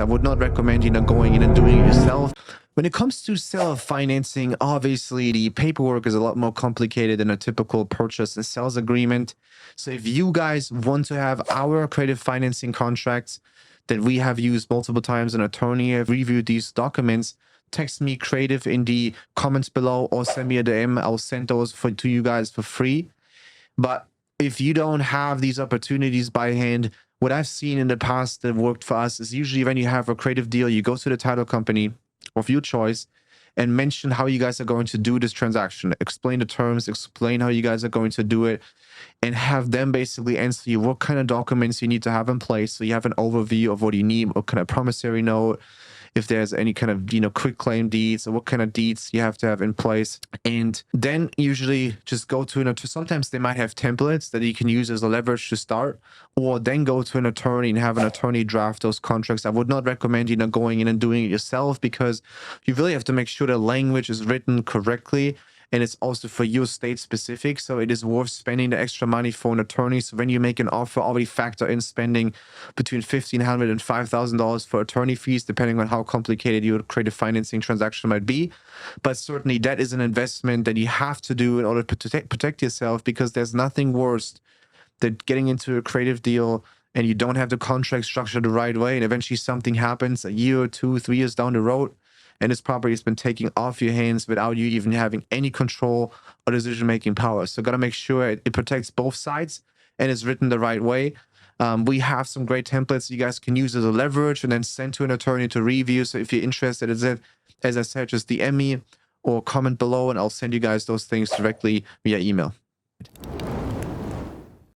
I would not recommend, going in and doing it yourself. When it comes to seller financing, obviously the paperwork is a lot more complicated than a typical purchase and sales agreement. So if you guys want to have our creative financing contracts that we have used multiple times, an attorney have reviewed these documents, text me creative in the comments below or send me a DM. I'll send those to you guys for free. But if you don't have these opportunities by hand, what I've seen in the past that worked for us is usually when you have a creative deal, you go to the title company of your choice and mention how you guys are going to do this transaction. Explain the terms, explain how you guys are going to do it, and have them basically answer you what kind of documents you need to have in place. So you have an overview of what you need, what kind of promissory note, if there's any kind of, quick claim deeds, or what kind of deeds you have to have in place. And then usually just go to sometimes they might have templates that you can use as a leverage to start, or then go to an attorney and have an attorney draft those contracts. I would not recommend, going in and doing it yourself, because you really have to make sure the language is written correctly. And it's also for your state specific. So it is worth spending the extra money for an attorney. So when you make an offer, already factor in spending between $1,500 and $5,000 for attorney fees, depending on how complicated your creative financing transaction might be. But certainly that is an investment that you have to do in order to protect yourself, because there's nothing worse than getting into a creative deal and you don't have the contract structured the right way. And eventually something happens a year or 2, 3 years down the road, and this property has been taken off your hands without you even having any control or decision-making power. So got to make sure it protects both sides and is written the right way. We have some great templates you guys can use as a leverage and then send to an attorney to review. So if you're interested, as I said, just DM me or comment below and I'll send you guys those things directly via email.